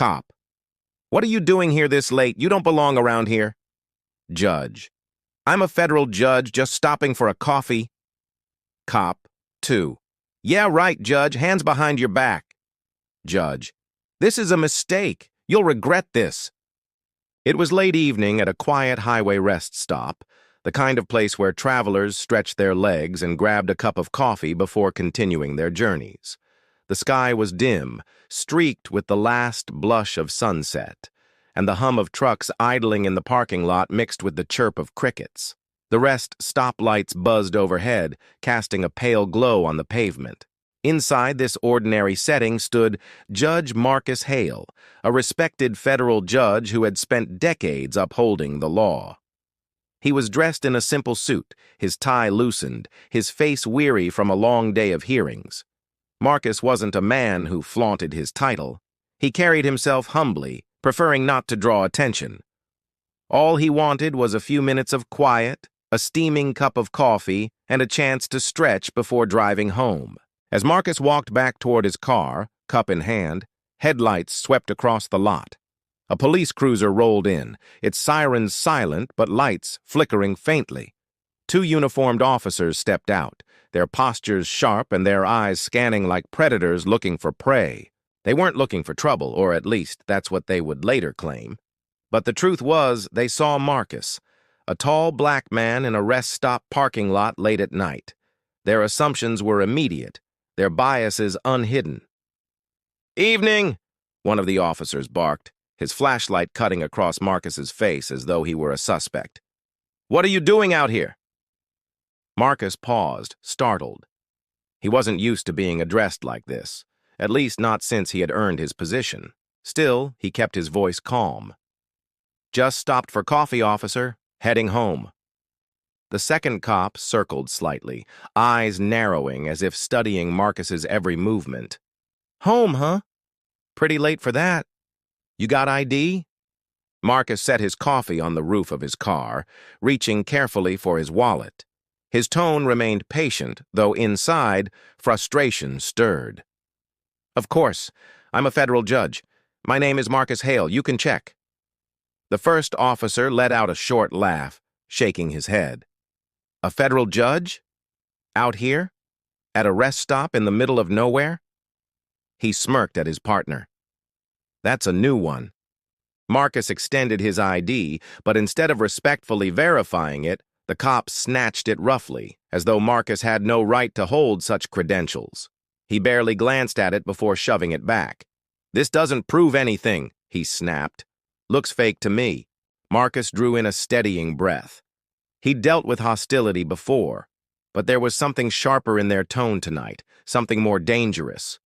Cop. What are you doing here this late? You don't belong around here. Judge. I'm a federal judge just stopping for a coffee. Cop. 2. Yeah, right, Judge. Hands behind your back. Judge. This is a mistake. You'll regret this. It was late evening at a quiet highway rest stop, the kind of place where travelers stretched their legs and grabbed a cup of coffee before continuing their journeys. The sky was dim, streaked with the last blush of sunset, and the hum of trucks idling in the parking lot mixed with the chirp of crickets. The rest stoplights buzzed overhead, casting a pale glow on the pavement. Inside this ordinary setting stood Judge Marcus Hale, a respected federal judge who had spent decades upholding the law. He was dressed in a simple suit, his tie loosened, his face weary from a long day of hearings. Marcus wasn't a man who flaunted his title. He carried himself humbly, preferring not to draw attention. All he wanted was a few minutes of quiet, a steaming cup of coffee, and a chance to stretch before driving home. As Marcus walked back toward his car, cup in hand, headlights swept across the lot. A police cruiser rolled in, its sirens silent but lights flickering faintly. 2 uniformed officers stepped out, their postures sharp and their eyes scanning like predators looking for prey. They weren't looking for trouble, or at least that's what they would later claim. But the truth was, they saw Marcus, a tall black man in a rest stop parking lot late at night. Their assumptions were immediate, their biases unhidden. "Evening," one of the officers barked, his flashlight cutting across Marcus's face as though he were a suspect. "What are you doing out here?" Marcus paused, startled. He wasn't used to being addressed like this, at least not since he had earned his position. Still, he kept his voice calm. "Just stopped for coffee, officer. Heading home." The second cop circled slightly, eyes narrowing as if studying Marcus's every movement. "Home, huh? Pretty late for that. You got ID?" Marcus set his coffee on the roof of his car, reaching carefully for his wallet. His tone remained patient, though inside, frustration stirred. "Of course. I'm a federal judge. My name is Marcus Hale. You can check." The first officer let out a short laugh, shaking his head. "A federal judge? Out here? At a rest stop in the middle of nowhere?" He smirked at his partner. "That's a new one." Marcus extended his ID, but instead of respectfully verifying it, the cop snatched it roughly, as though Marcus had no right to hold such credentials. He barely glanced at it before shoving it back. "This doesn't prove anything," he snapped. "Looks fake to me." Marcus drew in a steadying breath. He'd dealt with hostility before, but there was something sharper in their tone tonight, something more dangerous.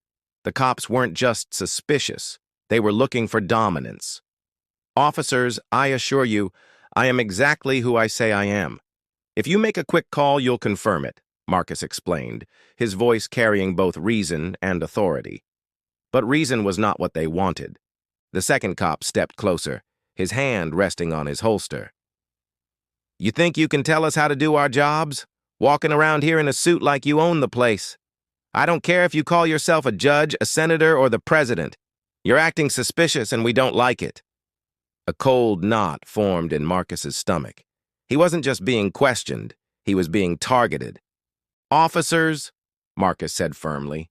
The cops weren't just suspicious, they were looking for dominance. "Officers, I assure you, I am exactly who I say I am. If you make a quick call, you'll confirm it," Marcus explained, his voice carrying both reason and authority. But reason was not what they wanted. The second cop stepped closer, his hand resting on his holster. "You think you can tell us how to do our jobs? Walking around here in a suit like you own the place. I don't care if you call yourself a judge, a senator, or the president. You're acting suspicious and we don't like it." A cold knot formed in Marcus's stomach. He wasn't just being questioned, he was being targeted. "Officers," Marcus said firmly,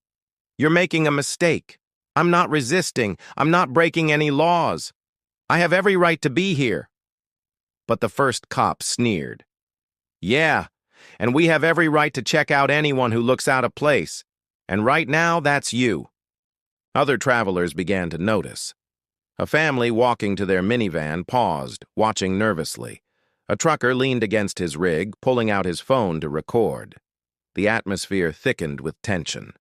"you're making a mistake. I'm not resisting. I'm not breaking any laws. I have every right to be here." But the first cop sneered. "Yeah, and we have every right to check out anyone who looks out of place. And right now, that's you." Other travelers began to notice. A family walking to their minivan paused, watching nervously. A trucker leaned against his rig, pulling out his phone to record. The atmosphere thickened with tension.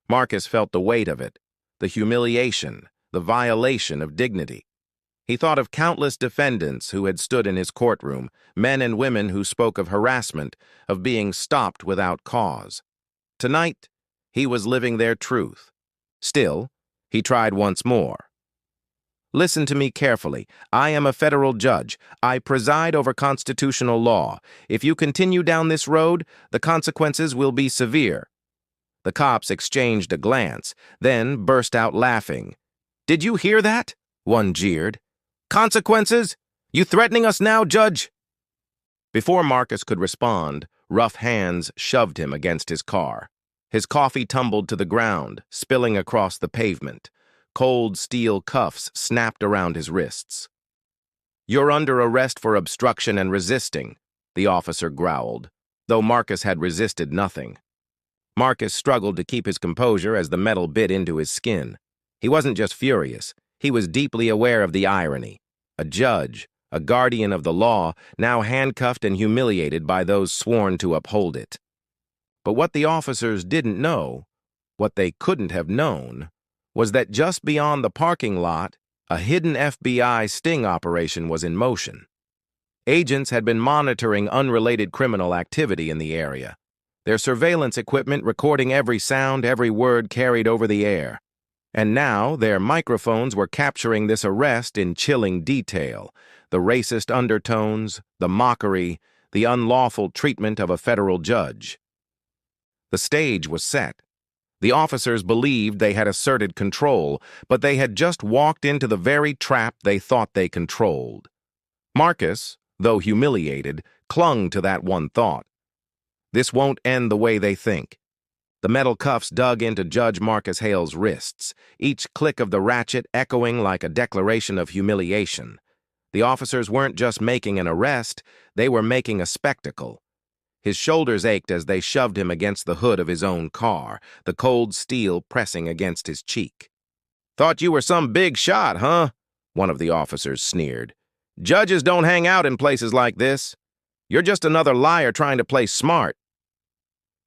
Marcus felt the weight of it, the humiliation, the violation of dignity. He thought of countless defendants who had stood in his courtroom, men and women who spoke of harassment, of being stopped without cause. Tonight, he was living their truth. Still, he tried once more. "Listen to me carefully. I am a federal judge. I preside over constitutional law. If you continue down this road, the consequences will be severe." The cops exchanged a glance, then burst out laughing. "Did you hear that?" One jeered. Consequences? You threatening us now, Judge? Before Marcus could respond, rough hands shoved him against his car. His coffee tumbled to the ground, spilling across the pavement. Cold steel cuffs snapped around his wrists. You're under arrest for obstruction and resisting, the officer growled, though Marcus had resisted nothing. Marcus struggled to keep his composure as the metal bit into his skin. He wasn't just furious, he was deeply aware of the irony. A judge, a guardian of the law, now handcuffed and humiliated by those sworn to uphold it. But what the officers didn't know, what they couldn't have known, was that just beyond the parking lot, a hidden FBI sting operation was in motion. Agents had been monitoring unrelated criminal activity in the area, their surveillance equipment recording every sound, every word carried over the air. And now their microphones were capturing this arrest in chilling detail, the racist undertones, the mockery, the unlawful treatment of a federal judge. The stage was set. The officers believed they had asserted control, but they had just walked into the very trap they thought they controlled. Marcus, though humiliated, clung to that one thought. This won't end the way they think. The metal cuffs dug into Judge Marcus Hale's wrists, each click of the ratchet echoing like a declaration of humiliation. The officers weren't just making an arrest, they were making a spectacle. His shoulders ached as they shoved him against the hood of his own car, the cold steel pressing against his cheek. Thought you were some big shot, huh? One of the officers sneered. Judges don't hang out in places like this. You're just another liar trying to play smart.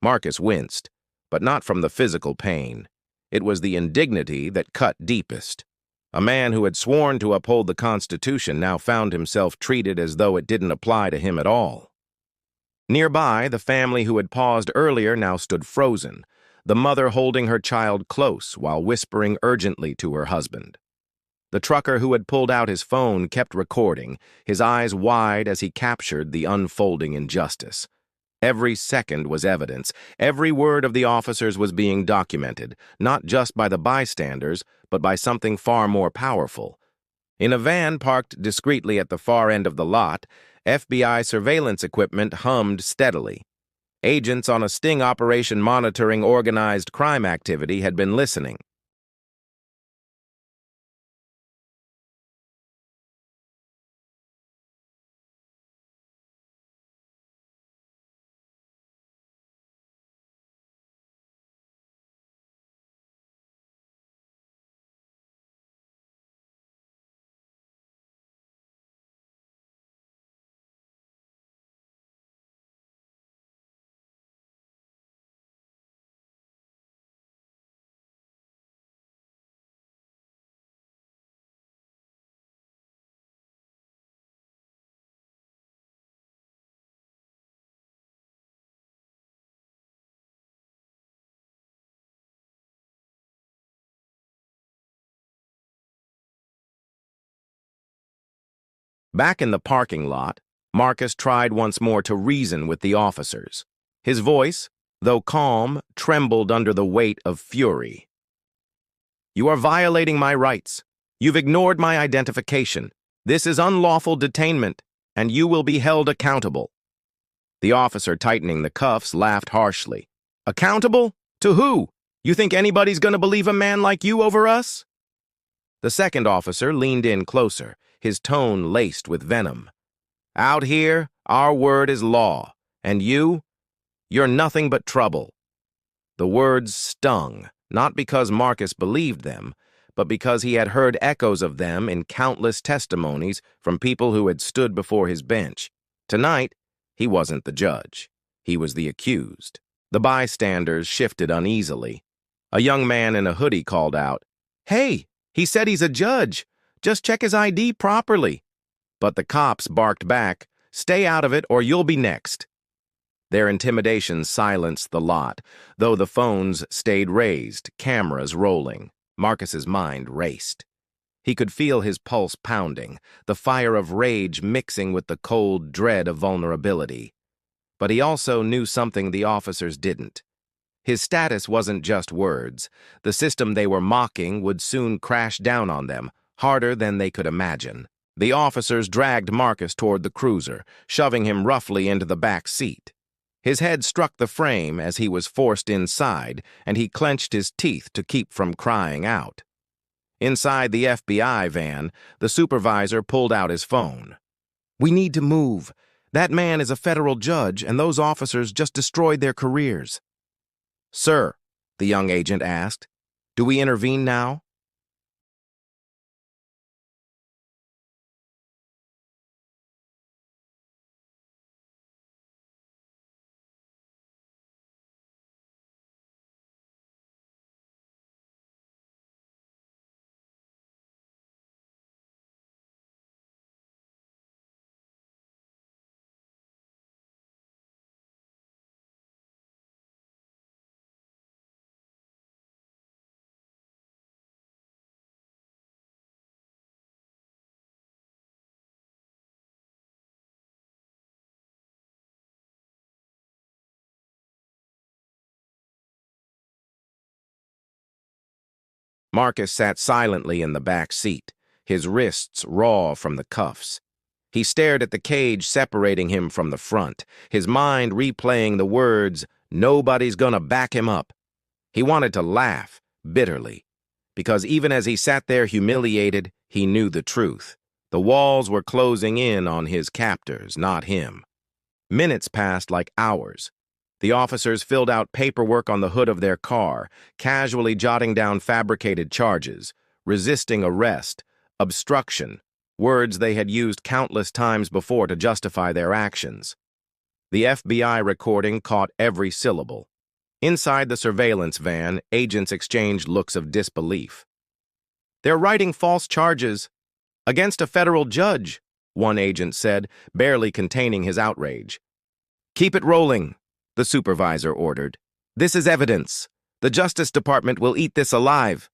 Marcus winced, but not from the physical pain. It was the indignity that cut deepest. A man who had sworn to uphold the Constitution now found himself treated as though it didn't apply to him at all. Nearby, the family who had paused earlier now stood frozen, the mother holding her child close while whispering urgently to her husband. The trucker who had pulled out his phone kept recording, his eyes wide as he captured the unfolding injustice. Every second was evidence. Every word of the officers was being documented, not just by the bystanders, but by something far more powerful. In a van parked discreetly at the far end of the lot, FBI surveillance equipment hummed steadily. Agents on a sting operation monitoring organized crime activity had been listening. Back in the parking lot, Marcus tried once more to reason with the officers. His voice, though calm, trembled under the weight of fury. You are violating my rights. You've ignored my identification. This is unlawful detainment, and you will be held accountable. The officer tightening the cuffs laughed harshly. Accountable? To who? You think anybody's going to believe a man like you over us? The second officer leaned in closer, his tone laced with venom. Out here, our word is law, and you're nothing but trouble. The words stung, not because Marcus believed them, but because he had heard echoes of them in countless testimonies from people who had stood before his bench. Tonight, he wasn't the judge. He was the accused. The bystanders shifted uneasily. A young man in a hoodie called out, Hey, he said he's a judge. Just check his ID properly. But the cops barked back, Stay out of it or you'll be next. Their intimidation silenced the lot, though the phones stayed raised, cameras rolling. Marcus's mind raced. He could feel his pulse pounding, the fire of rage mixing with the cold dread of vulnerability. But he also knew something the officers didn't. His status wasn't just words. The system they were mocking would soon crash down on them, harder than they could imagine. The officers dragged Marcus toward the cruiser, shoving him roughly into the back seat. His head struck the frame as he was forced inside, and he clenched his teeth to keep from crying out. Inside the FBI van, the supervisor pulled out his phone. "We need to move. That man is a federal judge, and those officers just destroyed their careers." "Sir," the young agent asked, "do we intervene now?" Marcus sat silently in the back seat, his wrists raw from the cuffs. He stared at the cage separating him from the front, his mind replaying the words, "Nobody's gonna back him up." He wanted to laugh, bitterly, because even as he sat there humiliated, he knew the truth. The walls were closing in on his captors, not him. Minutes passed like hours. The officers filled out paperwork on the hood of their car, casually jotting down fabricated charges, resisting arrest, obstruction, words they had used countless times before to justify their actions. The FBI recording caught every syllable. Inside the surveillance van, agents exchanged looks of disbelief. "They're writing false charges against a federal judge," one agent said, barely containing his outrage. "Keep it rolling," the supervisor ordered. "This is evidence. The Justice Department will eat this alive."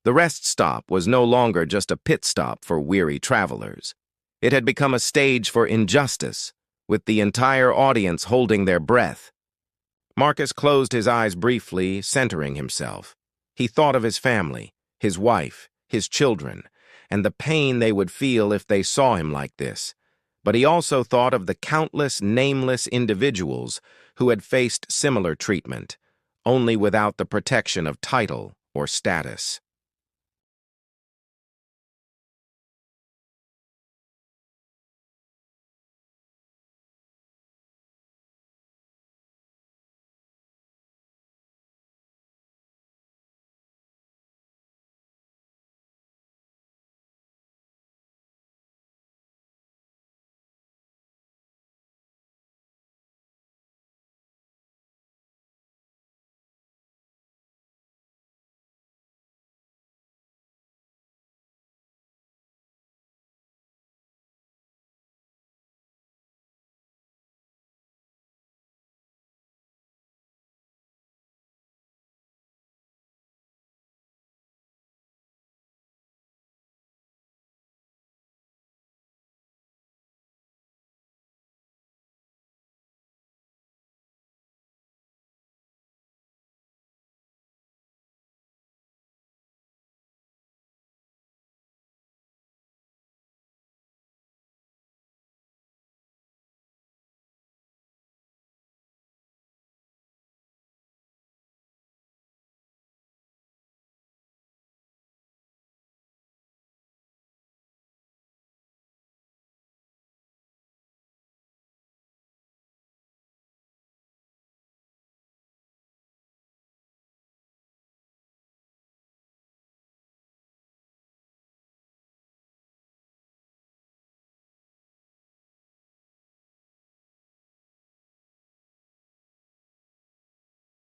The rest stop was no longer just a pit stop for weary travelers. It had become a stage for injustice, with the entire audience holding their breath. Marcus closed his eyes briefly, centering himself. He thought of his family, his wife, his children, and the pain they would feel if they saw him like this. But he also thought of the countless nameless individuals who had faced similar treatment, only without the protection of title or status.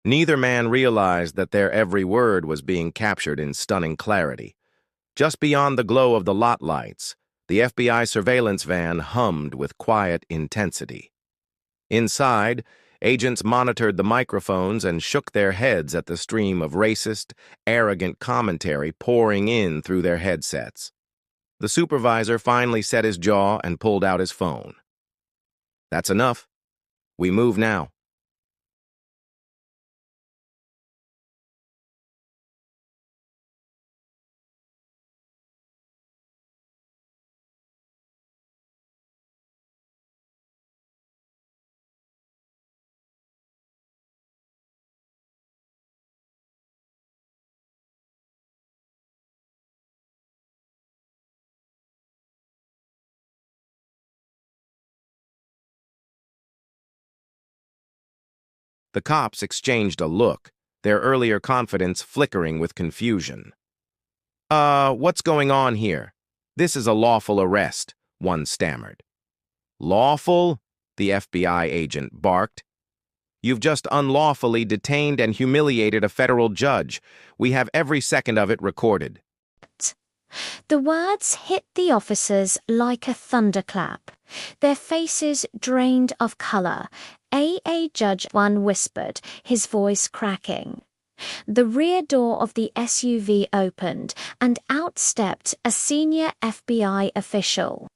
Neither man realized that their every word was being captured in stunning clarity. Just beyond the glow of the lot lights, the FBI surveillance van hummed with quiet intensity. Inside, agents monitored the microphones and shook their heads at the stream of racist, arrogant commentary pouring in through their headsets. The supervisor finally set his jaw and pulled out his phone. "That's enough. We move now." The cops exchanged a look, their earlier confidence flickering with confusion. What's going on here? This is a lawful arrest, one stammered. Lawful? The FBI agent barked. You've just unlawfully detained and humiliated a federal judge. We have every second of it recorded. The words hit the officers like a thunderclap. Their faces drained of color. Judge one whispered, his voice cracking. The rear door of the SUV opened, and out stepped a senior FBI official.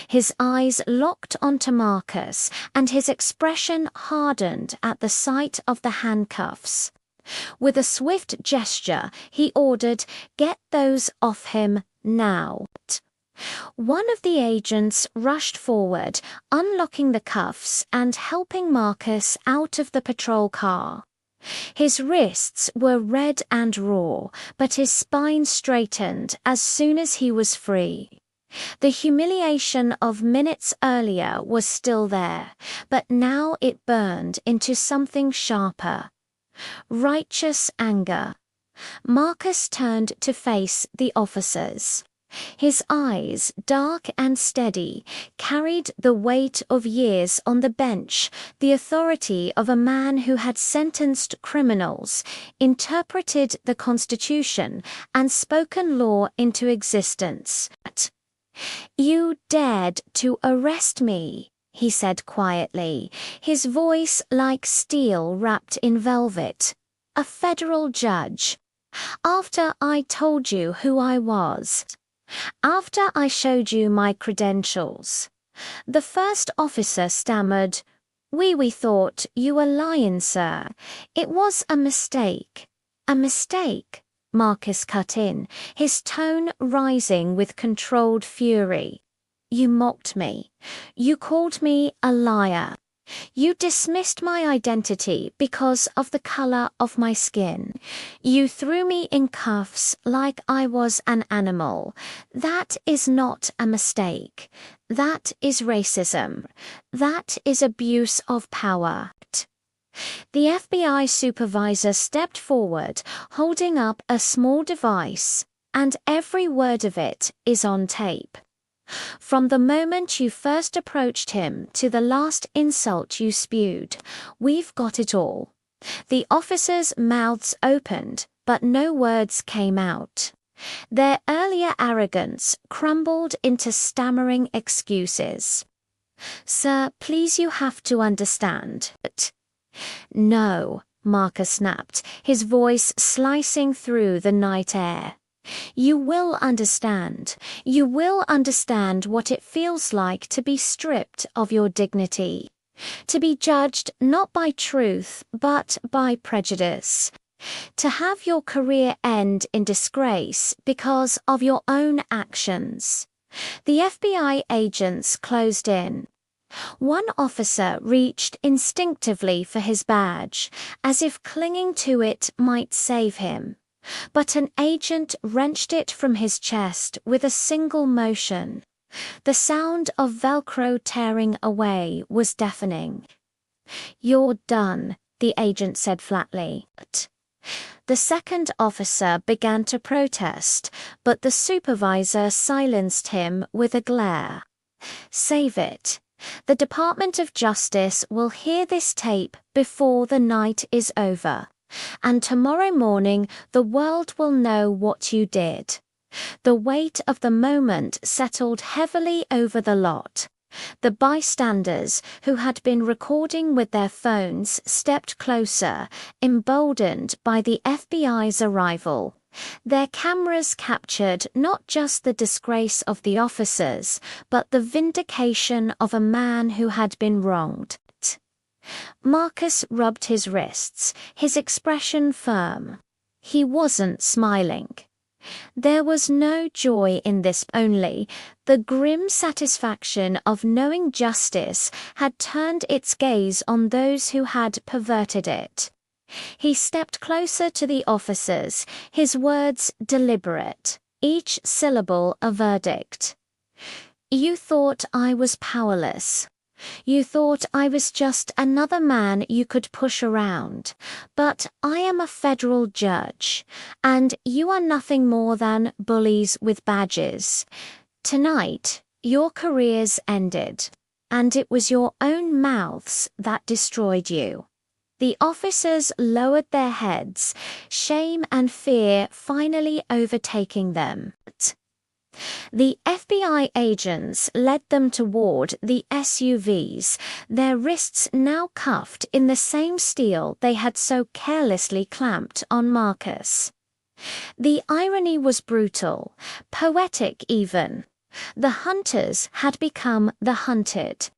His eyes locked onto Marcus, and his expression hardened at the sight of the handcuffs. With a swift gesture, he ordered, "Get those off him now." One of the agents rushed forward, unlocking the cuffs and helping Marcus out of the patrol car. His wrists were red and raw, but his spine straightened as soon as he was free. The humiliation of minutes earlier was still there, but now it burned into something sharper. Righteous anger. Marcus turned to face the officers. His eyes, dark and steady, carried the weight of years on the bench, the authority of a man who had sentenced criminals, interpreted the Constitution, and spoken law into existence. "You dared to arrest me," he said quietly, his voice like steel wrapped in velvet. "A federal judge. After I told you who I was. After I showed you my credentials." The first officer stammered, We thought you were lying, sir. It was a mistake." "A mistake?" Marcus cut in, his tone rising with controlled fury. "You mocked me. You called me a liar. You dismissed my identity because of the color of my skin. You threw me in cuffs like I was an animal. That is not a mistake. That is racism. That is abuse of power." The FBI supervisor stepped forward, holding up a small device, and every word of it is on tape. "From the moment you first approached him to the last insult you spewed, we've got it all." The officers' mouths opened, but no words came out. Their earlier arrogance crumbled into stammering excuses. "Sir, please, you have to understand." "No," Marcus snapped, his voice slicing through the night air. "You will understand. You will understand what it feels like to be stripped of your dignity. To be judged not by truth, but by prejudice. To have your career end in disgrace because of your own actions." The FBI agents closed in. One officer reached instinctively for his badge, as if clinging to it might save him. But an agent wrenched it from his chest with a single motion. The sound of Velcro tearing away was deafening. "You're done," the agent said flatly. The second officer began to protest, but the supervisor silenced him with a glare. "Save it. The Department of Justice will hear this tape before the night is over. And tomorrow morning the world will know what you did." The weight of the moment settled heavily over the lot. The bystanders, who had been recording with their phones, stepped closer, emboldened by the FBI's arrival. Their cameras captured not just the disgrace of the officers, but the vindication of a man who had been wronged. Marcus rubbed his wrists, his expression firm. He wasn't smiling. There was no joy in this, only the grim satisfaction of knowing justice had turned its gaze on those who had perverted it. He stepped closer to the officers, his words deliberate, each syllable a verdict. "You thought I was powerless. You thought I was just another man you could push around, but I am a federal judge, and you are nothing more than bullies with badges. Tonight, your career's ended, and it was your own mouths that destroyed you." The officers lowered their heads, shame and fear finally overtaking them. The FBI agents led them toward the SUVs, their wrists now cuffed in the same steel they had so carelessly clamped on Marcus. The irony was brutal, poetic even. The hunters had become the hunted.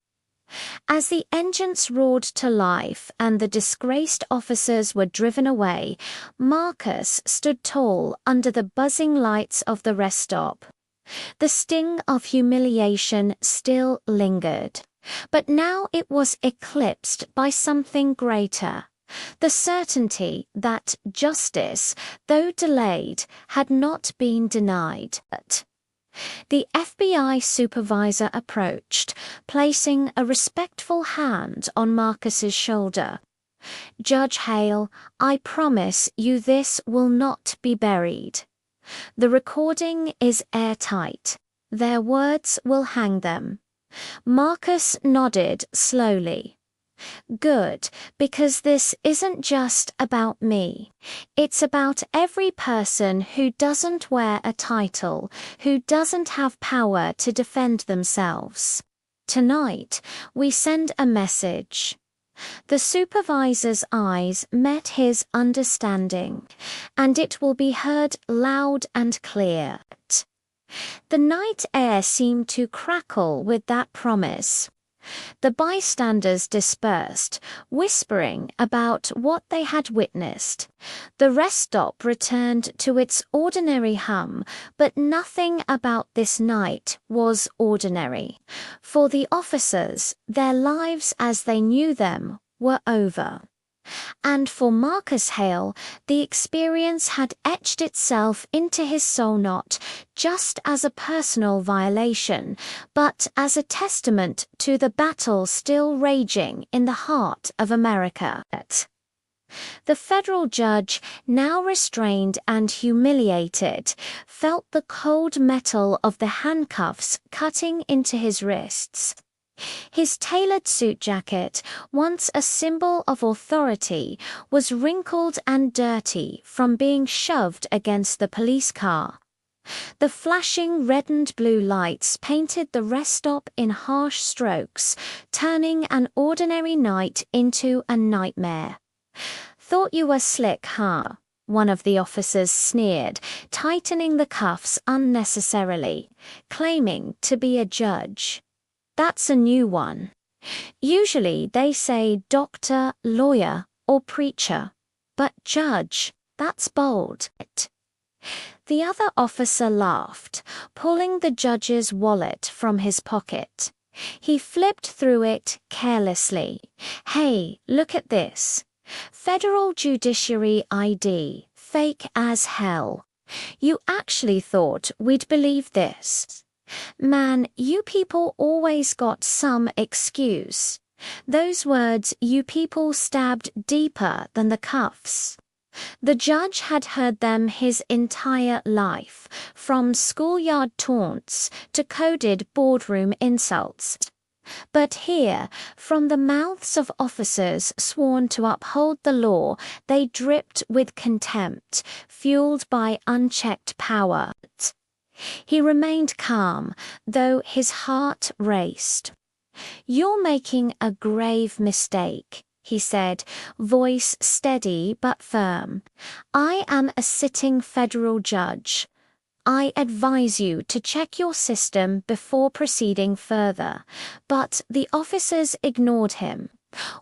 As the engines roared to life and the disgraced officers were driven away, Marcus stood tall under the buzzing lights of the rest stop. The sting of humiliation still lingered, but now it was eclipsed by something greater. The certainty that justice, though delayed, had not been denied. The FBI supervisor approached, placing a respectful hand on Marcus's shoulder. "Judge Hale, I promise you this will not be buried. The recording is airtight. Their words will hang them." Marcus nodded slowly. "Good, because this isn't just about me. It's about every person who doesn't wear a title, who doesn't have power to defend themselves. Tonight, we send a message." The supervisor's eyes met his understanding, and it will be heard loud and clear. The night air seemed to crackle with that promise. The bystanders dispersed, whispering about what they had witnessed. The rest stop returned to its ordinary hum, but nothing about this night was ordinary. For the officers, their lives as they knew them were over. And for Marcus Hale, the experience had etched itself into his soul not just as a personal violation, but as a testament to the battle still raging in the heart of America. The federal judge, now restrained and humiliated, felt the cold metal of the handcuffs cutting into his wrists. His tailored suit jacket, once a symbol of authority, was wrinkled and dirty from being shoved against the police car. The flashing red and blue lights painted the rest stop in harsh strokes, turning an ordinary night into a nightmare. "Thought you were slick, huh?" one of the officers sneered, tightening the cuffs unnecessarily, claiming to be a judge. "That's a new one. Usually they say doctor, lawyer, or preacher. But judge, that's bold." The other officer laughed, pulling the judge's wallet from his pocket. He flipped through it carelessly. "Hey, look at this. Federal Judiciary ID, fake as hell. You actually thought we'd believe this? Man, you people always got some excuse. Those words you people stabbed deeper than the cuffs." The judge had heard them his entire life, from schoolyard taunts to coded boardroom insults. But here, from the mouths of officers sworn to uphold the law, they dripped with contempt, fueled by unchecked power. He remained calm, though his heart raced. "You're making a grave mistake," he said, voice steady but firm. "I am a sitting federal judge. I advise you to check your system before proceeding further." But the officers ignored him.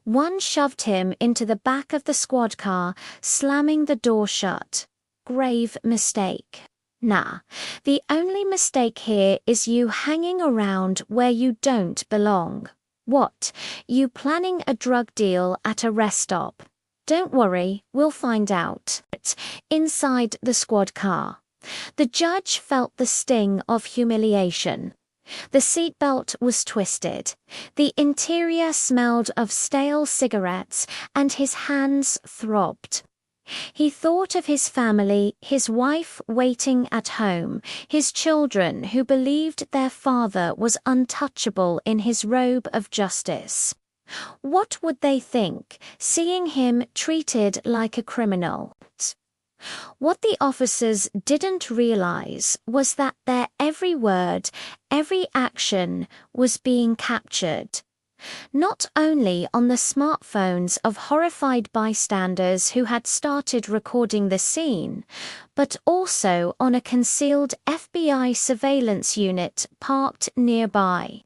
One shoved him into the back of the squad car, slamming the door shut. "Grave mistake. Nah, the only mistake here is you hanging around where you don't belong. What, you planning a drug deal at a rest stop? Don't worry, we'll find out." Inside the squad car, the judge felt the sting of humiliation. The seatbelt was twisted. The interior smelled of stale cigarettes, and his hands throbbed. He thought of his family, his wife waiting at home, his children who believed their father was untouchable in his robe of justice. What would they think, seeing him treated like a criminal? What the officers didn't realize was that their every word, every action was being captured. Not only on the smartphones of horrified bystanders who had started recording the scene, but also on a concealed FBI surveillance unit parked nearby.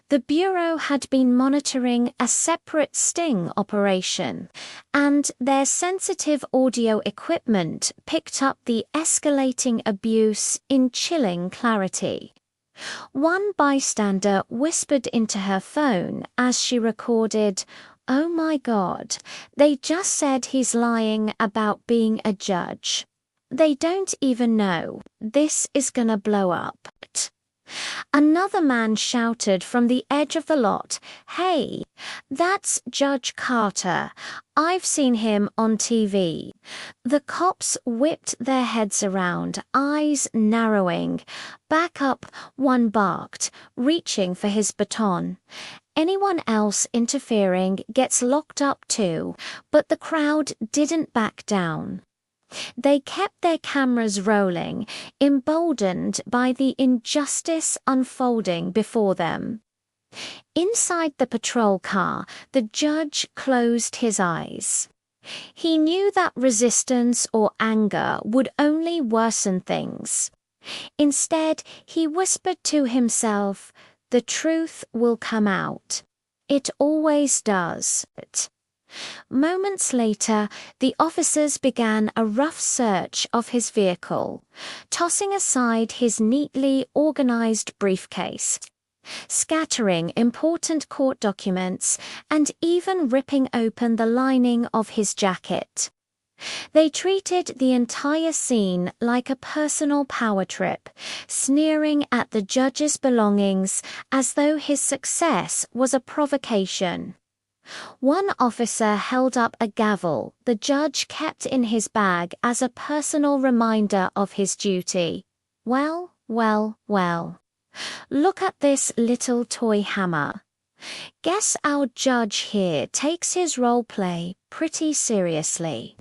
The Bureau had been monitoring a separate sting operation, and their sensitive audio equipment picked up the escalating abuse in chilling clarity. One bystander whispered into her phone as she recorded, "Oh my God, they just said he's lying about being a judge. They don't even know. This is gonna blow up." Another man shouted from the edge of the lot, "Hey, that's Judge Carter. I've seen him on TV." The cops whipped their heads around, eyes narrowing. "Back up," one barked, reaching for his baton. Anyone else interfering gets locked up too, but the crowd didn't back down. They kept their cameras rolling, emboldened by the injustice unfolding before them. Inside the patrol car, the judge closed his eyes. He knew that resistance or anger would only worsen things. Instead, he whispered to himself, "The truth will come out. It always does." Moments later, the officers began a rough search of his vehicle, tossing aside his neatly organized briefcase, scattering important court documents, and even ripping open the lining of his jacket. They treated the entire scene like a personal power trip, sneering at the judge's belongings as though his success was a provocation. One officer held up a gavel the judge kept in his bag as a personal reminder of his duty. "Well, well, well. Look at this little toy hammer. Guess our judge here takes his role play pretty seriously."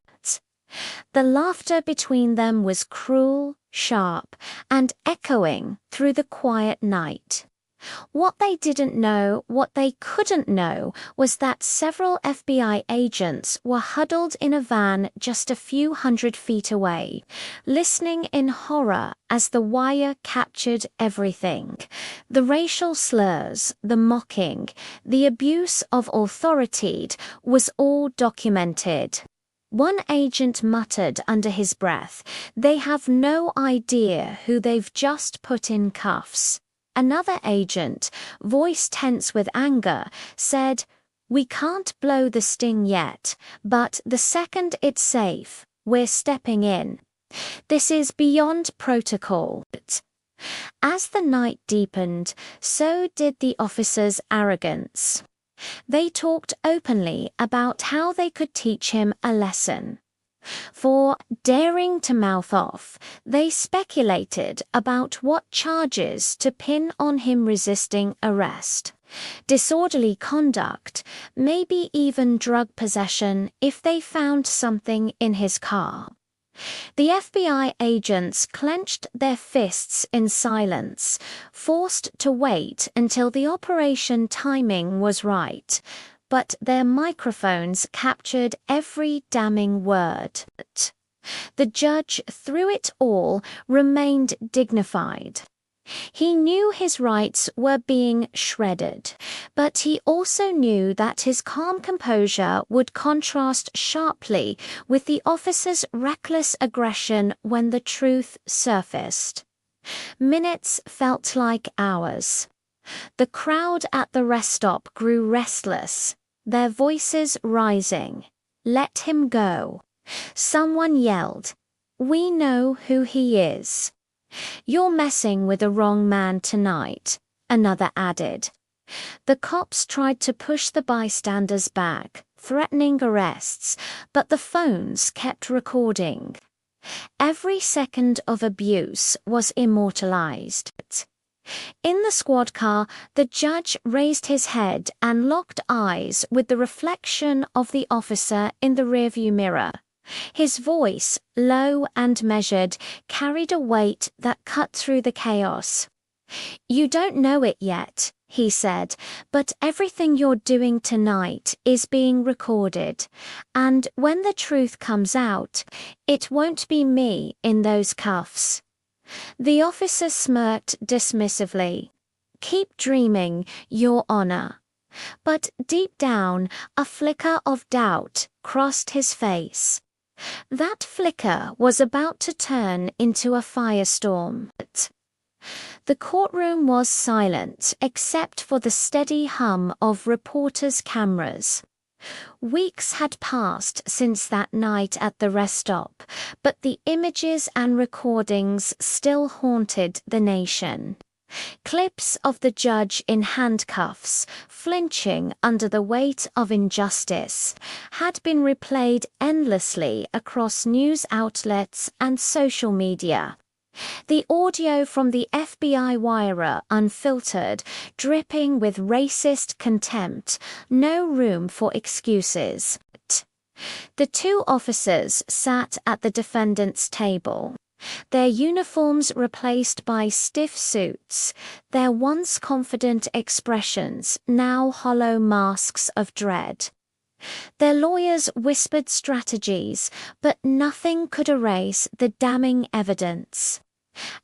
The laughter between them was cruel, sharp, and echoing through the quiet night. What they didn't know, what they couldn't know, was that several FBI agents were huddled in a van just a few hundred feet away, listening in horror as the wire captured everything. The racial slurs, the mocking, the abuse of authority was all documented. One agent muttered under his breath, "They have no idea who they've just put in cuffs." Another agent, voice tense with anger, said, "We can't blow the sting yet, but the second it's safe, we're stepping in. This is beyond protocol." As the night deepened, so did the officers' arrogance. They talked openly about how they could teach him a lesson. For daring to mouth off, they speculated about what charges to pin on him: resisting arrest, disorderly conduct, maybe even drug possession if they found something in his car. The FBI agents clenched their fists in silence, forced to wait until the operation timing was right. But their microphones captured every damning word. The judge, through it all, remained dignified. He knew his rights were being shredded, but he also knew that his calm composure would contrast sharply with the officer's reckless aggression when the truth surfaced. Minutes felt like hours. The crowd at the rest stop grew restless, their voices rising. "Let him go." Someone yelled, "We know who he is." "You're messing with the wrong man tonight," another added. The cops tried to push the bystanders back, threatening arrests, but the phones kept recording. Every second of abuse was immortalized. In the squad car, the judge raised his head and locked eyes with the reflection of the officer in the rearview mirror. His voice, low and measured, carried a weight that cut through the chaos. "You don't know it yet," he said, "but everything you're doing tonight is being recorded. And when the truth comes out, it won't be me in those cuffs." The officer smirked dismissively. "Keep dreaming, Your Honor." But deep down, a flicker of doubt crossed his face. That flicker was about to turn into a firestorm. The courtroom was silent except for the steady hum of reporters' cameras. Weeks had passed since that night at the rest stop, but the images and recordings still haunted the nation. Clips of the judge in handcuffs, flinching under the weight of injustice, had been replayed endlessly across news outlets and social media. The audio from the FBI wirer unfiltered, dripping with racist contempt, no room for excuses. The two officers sat at the defendant's table, their uniforms replaced by stiff suits, their once confident expressions now hollow masks of dread. Their lawyers whispered strategies, but nothing could erase the damning evidence.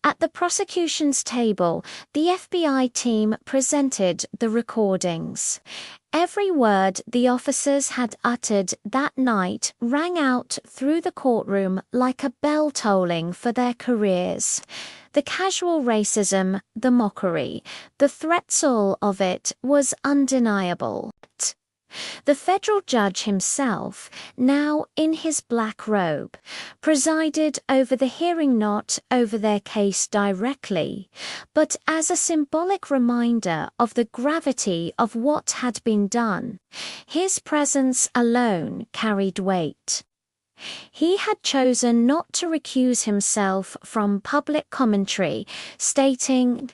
At the prosecution's table, the FBI team presented the recordings. Every word the officers had uttered that night rang out through the courtroom like a bell tolling for their careers. The casual racism, the mockery, the threats, all of it was undeniable. The federal judge himself, now in his black robe, presided over the hearing, not over their case directly, but as a symbolic reminder of the gravity of what had been done. His presence alone carried weight. He had chosen not to recuse himself from public commentary, stating,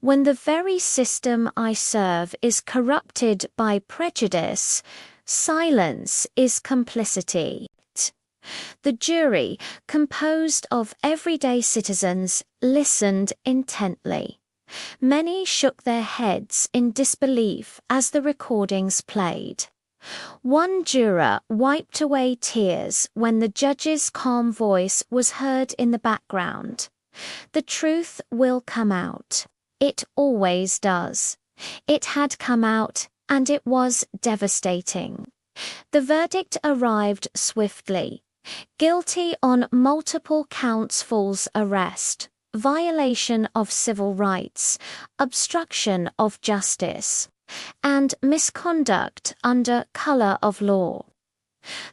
"When the very system I serve is corrupted by prejudice, silence is complicity." The jury, composed of everyday citizens, listened intently. Many shook their heads in disbelief as the recordings played. One juror wiped away tears when the judge's calm voice was heard in the background. "The truth will come out. It always does." It had come out, and it was devastating. The verdict arrived swiftly. Guilty on multiple counts: false arrest, violation of civil rights, obstruction of justice, and misconduct under color of law.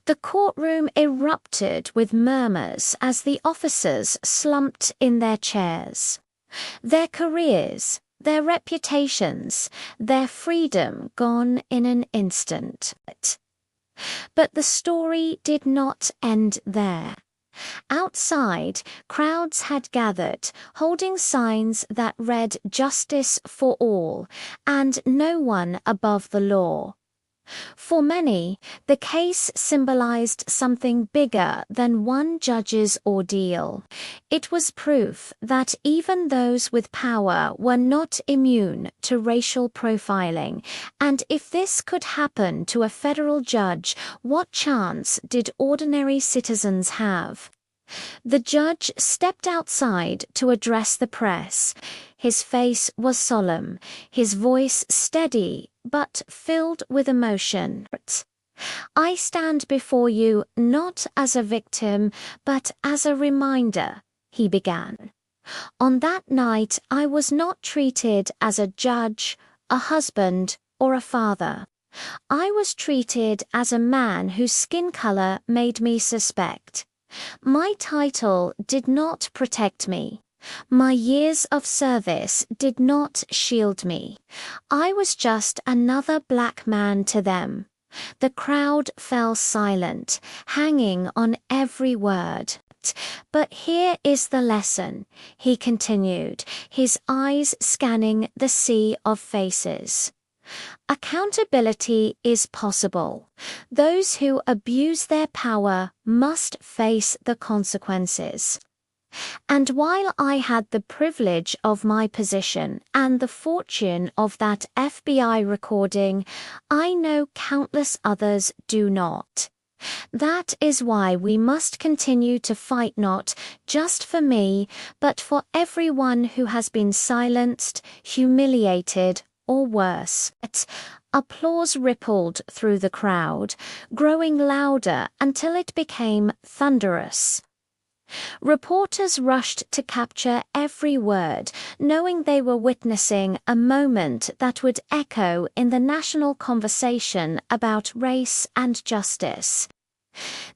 The courtroom erupted with murmurs as the officers slumped in their chairs. Their careers, their reputations, their freedom gone in an instant. But the story did not end there. Outside, crowds had gathered, holding signs that read "Justice for all" and "No one above the law." For many, the case symbolized something bigger than one judge's ordeal. It was proof that even those with power were not immune to racial profiling, and if this could happen to a federal judge, what chance did ordinary citizens have? The judge stepped outside to address the press. His face was solemn, his voice steady but filled with emotion. "I stand before you not as a victim, but as a reminder," he began. "On that night, I was not treated as a judge, a husband, or a father. I was treated as a man whose skin color made me suspect. My title did not protect me. My years of service did not shield me. I was just another black man to them. The crowd fell silent, hanging on every word. But here is the lesson, he continued, his eyes scanning the sea of faces. Accountability is possible. Those who abuse their power must face the consequences. And while I had the privilege of my position and the fortune of that FBI recording, I know countless others do not. That is why we must continue to fight not just for me, but for everyone who has been silenced, humiliated, or worse. Applause rippled through the crowd, growing louder until it became thunderous. Reporters rushed to capture every word, knowing they were witnessing a moment that would echo in the national conversation about race and justice.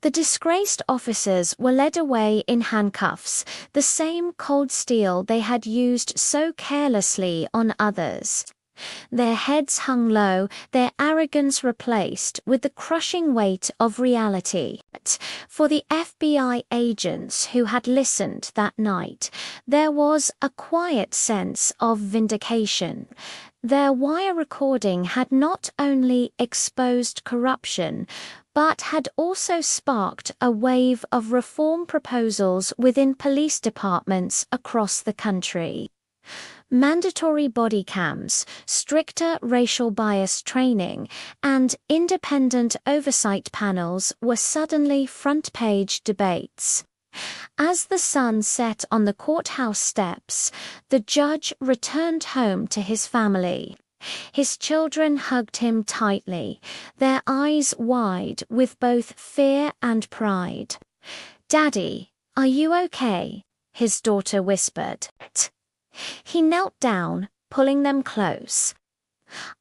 The disgraced officers were led away in handcuffs, the same cold steel they had used so carelessly on others. Their heads hung low, their arrogance replaced with the crushing weight of reality. For the FBI agents who had listened that night, there was a quiet sense of vindication. Their wire recording had not only exposed corruption, but had also sparked a wave of reform proposals within police departments across the country. Mandatory body cams, stricter racial bias training, and independent oversight panels were suddenly front-page debates. As the sun set on the courthouse steps, the judge returned home to his family. His children hugged him tightly, their eyes wide with both fear and pride. "Daddy, are you okay?" his daughter whispered. He knelt down, pulling them close.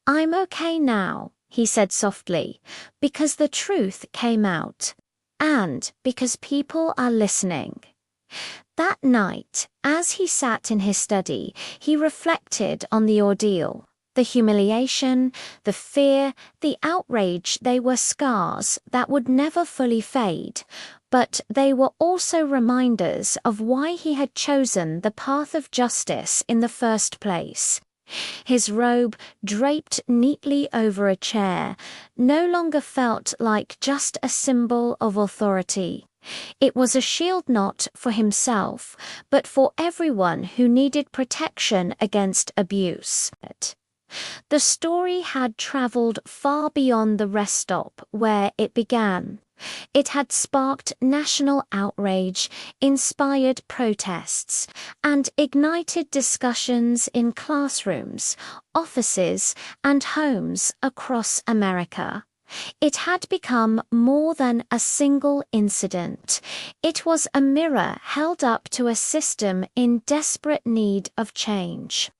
"I'm okay now," he said softly, "because the truth came out, and because people are listening." That night, as he sat in his study, he reflected on the ordeal. The humiliation, the fear, the outrage, they were scars that would never fully fade, but they were also reminders of why he had chosen the path of justice in the first place. His robe, draped neatly over a chair, no longer felt like just a symbol of authority. It was a shield not for himself, but for everyone who needed protection against abuse. The story had traveled far beyond the rest stop where it began. It had sparked national outrage, inspired protests, and ignited discussions in classrooms, offices, and homes across America. It had become more than a single incident. It was a mirror held up to a system in desperate need of change.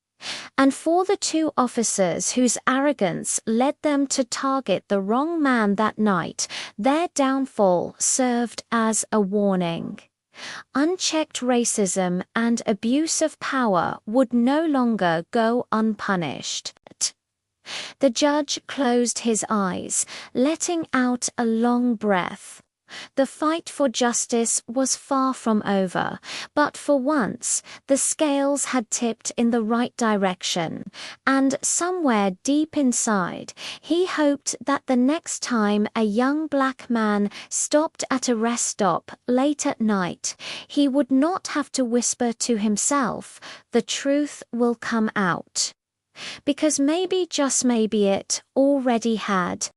And for the two officers whose arrogance led them to target the wrong man that night, their downfall served as a warning. Unchecked racism and abuse of power would no longer go unpunished. The judge closed his eyes, letting out a long breath. The fight for justice was far from over, but for once, the scales had tipped in the right direction, and somewhere deep inside, he hoped that the next time a young black man stopped at a rest stop late at night, he would not have to whisper to himself, "The truth will come out." Because maybe, just maybe, it already had.